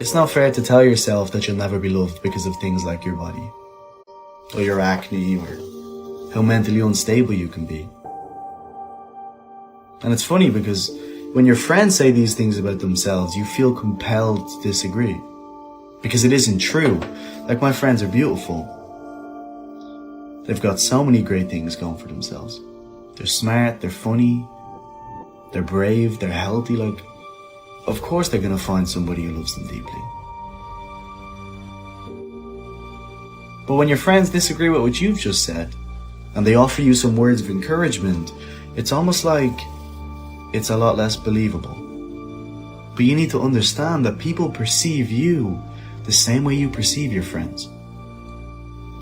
It's not fair to tell yourself that you'll never be loved because of things like your body, or your acne, or how mentally unstable you can be. And it's funny because when your friends say these things about themselves, you feel compelled to disagree. Because it isn't true. Like, my friends are beautiful. They've got so many great things going for themselves. They're smart, they're funny, they're brave, they're healthy. Like, of course they're gonna find somebody who loves them deeply. But when your friends disagree with what you've just said, and they offer you some words of encouragement, it's almost like it's a lot less believable. But you need to understand that people perceive you the same way you perceive your friends.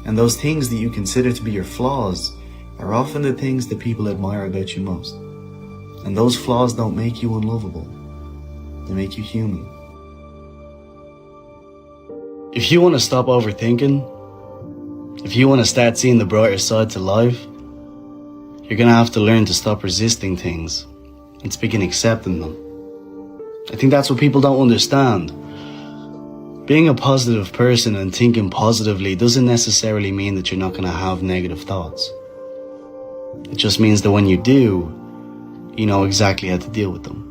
And those things that you consider to be your flaws are often the things that people admire about you most. And those flaws don't make you unlovable. They make you human. If you want to stop overthinking, if you want to start seeing the brighter side to life, you're going to have to learn to stop resisting things and to begin accepting them. I think that's what people don't understand. Being a positive person and thinking positively doesn't necessarily mean that you're not going to have negative thoughts. It just means that when you do, you know exactly how to deal with them.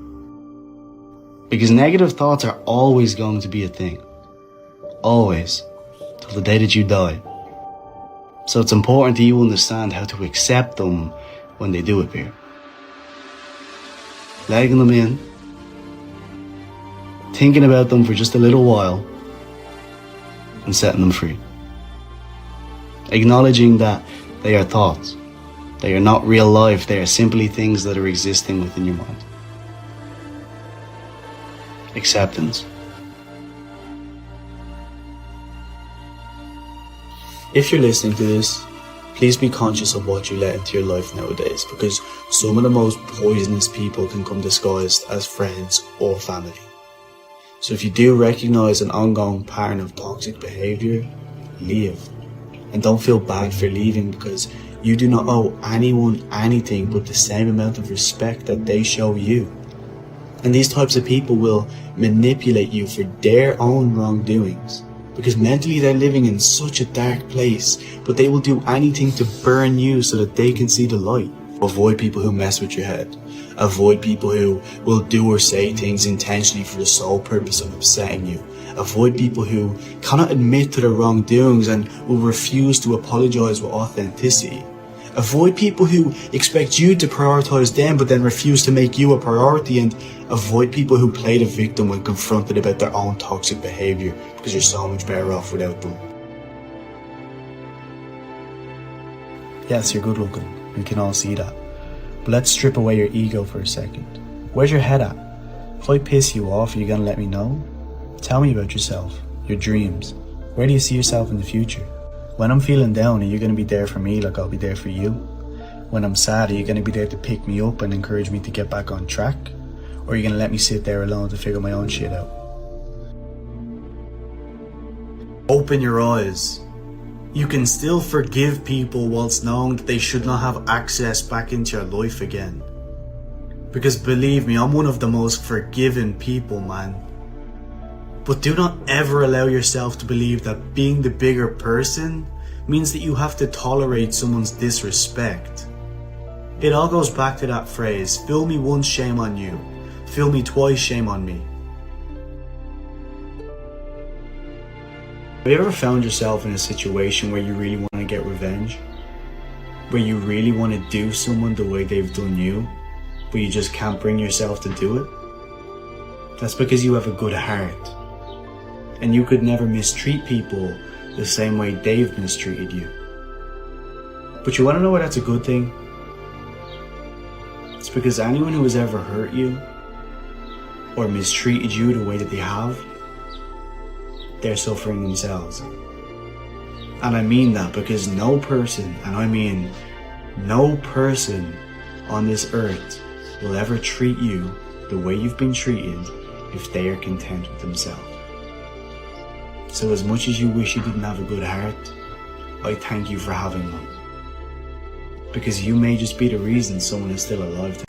Because negative thoughts are always going to be a thing. Always. Till the day that you die. So it's important that you understand how to accept them when they do appear. Letting them in, thinking about them for just a little while, and setting them free. Acknowledging that they are thoughts. They are not real life, they are simply things that are existing within your mind. Acceptance. If you're listening to this, please be conscious of what you let into your life nowadays, because some of the most poisonous people can come disguised as friends or family. So if you do recognize an ongoing pattern of toxic behavior, leave. And don't feel bad for leaving, because you do not owe anyone anything but the same amount of respect that they show you. And these types of people will manipulate you for their own wrongdoings, because mentally they're living in such a dark place, but they will do anything to burn you so that they can see the light. Avoid people who mess with your head. Avoid people who will do or say things intentionally for the sole purpose of upsetting you. Avoid people who cannot admit to their wrongdoings and will refuse to apologize with authenticity. Avoid people who expect you to prioritize them but then refuse to make you a priority, and avoid people who play the victim when confronted about their own toxic behavior, because you're so much better off without them. Yes, you're good looking. We can all see that. But let's strip away your ego for a second. Where's your head at? If I piss you off, are you gonna let me know? Tell me about yourself, your dreams. Where do you see yourself in the future? When I'm feeling down, are you going to be there for me like I'll be there for you? When I'm sad, are you going to be there to pick me up and encourage me to get back on track? Or are you going to let me sit there alone to figure my own shit out? Open your eyes. You can still forgive people whilst knowing that they should not have access back into your life again. Because believe me, I'm one of the most forgiving people, man. But do not ever allow yourself to believe that being the bigger person means that you have to tolerate someone's disrespect. It all goes back to that phrase, fool me once, shame on you. Fool me twice, shame on me. Have you ever found yourself in a situation where you really want to get revenge? Where you really want to do someone the way they've done you, but you just can't bring yourself to do it? That's because you have a good heart. And you could never mistreat people the same way they've mistreated you. But you want to know why that's a good thing? It's because anyone who has ever hurt you or mistreated you the way that they have, they're suffering themselves. And I mean that because no person, and I mean no person on this earth will ever treat you the way you've been treated if they are content with themselves. So as much as you wish you didn't have a good heart, I thank you for having one. Because you may just be the reason someone is still alive.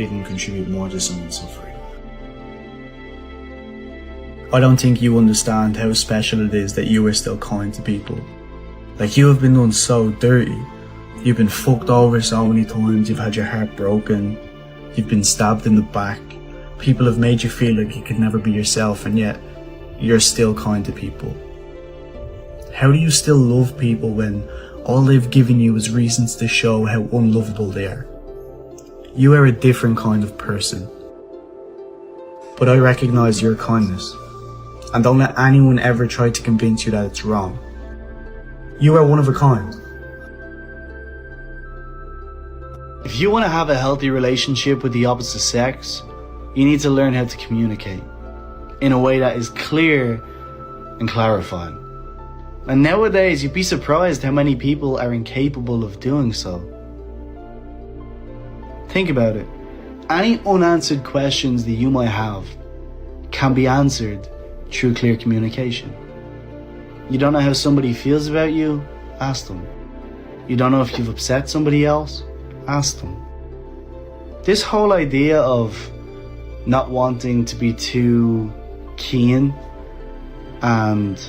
didn't contribute more to someone's suffering. I don't think you understand how special it is that you are still kind to people. Like, you have been done so dirty. You've been fucked over so many times, you've had your heart broken, you've been stabbed in the back. People have made you feel like you could never be yourself, and yet you're still kind to people. How do you still love people when all they've given you is reasons to show how unlovable they are? You are a different kind of person. But I recognise your kindness, and don't let anyone ever try to convince you that it's wrong. You are one of a kind. If you want to have a healthy relationship with the opposite sex, you need to learn how to communicate in a way that is clear and clarifying. And nowadays, you'd be surprised how many people are incapable of doing so. Think about it. Any unanswered questions that you might have can be answered through clear communication. You don't know how somebody feels about you? Ask them. You don't know if you've upset somebody else? Ask them. This whole idea of not wanting to be too keen and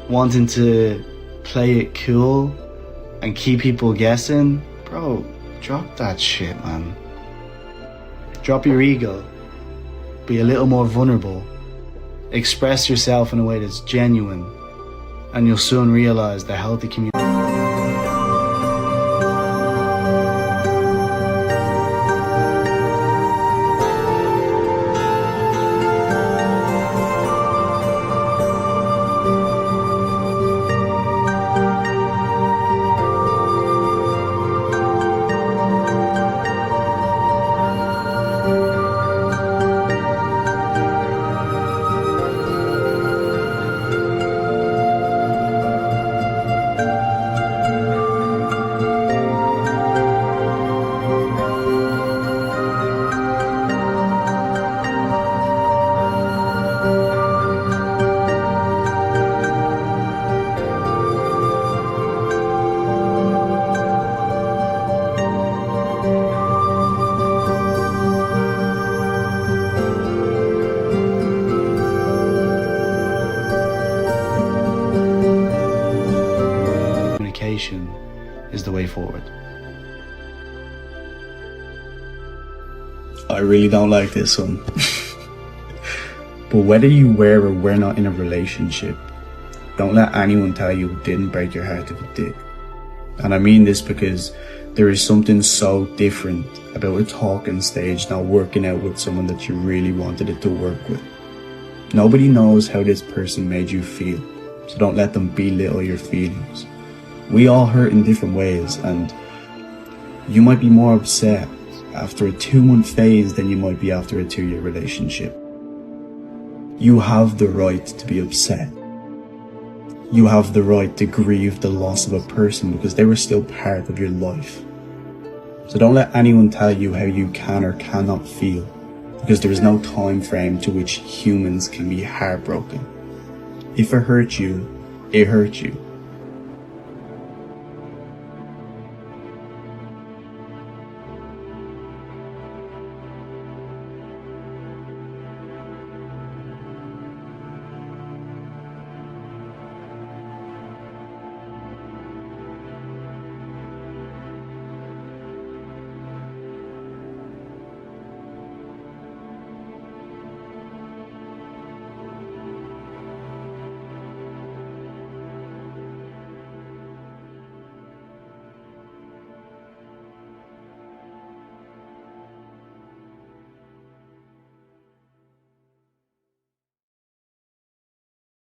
wanting to play it cool and keep people guessing, bro, drop that shit, man. Drop your ego. Be a little more vulnerable. Express yourself in a way that's genuine, and you'll soon realize the healthy community. Is the way forward. I really don't like this one. But whether you were or were not in a relationship, don't let anyone tell you it didn't break your heart if it did. And I mean this because there is something so different about a talking stage not working out with someone that you really wanted it to work with. Nobody knows how this person made you feel, so don't let them belittle your feelings. We all hurt in different ways, and you might be more upset after a 2-month phase than you might be after a 2-year relationship. You have the right to be upset. You have the right to grieve the loss of a person because they were still part of your life. So don't let anyone tell you how you can or cannot feel, because there is no time frame to which humans can be heartbroken. If it hurt you, it hurt you.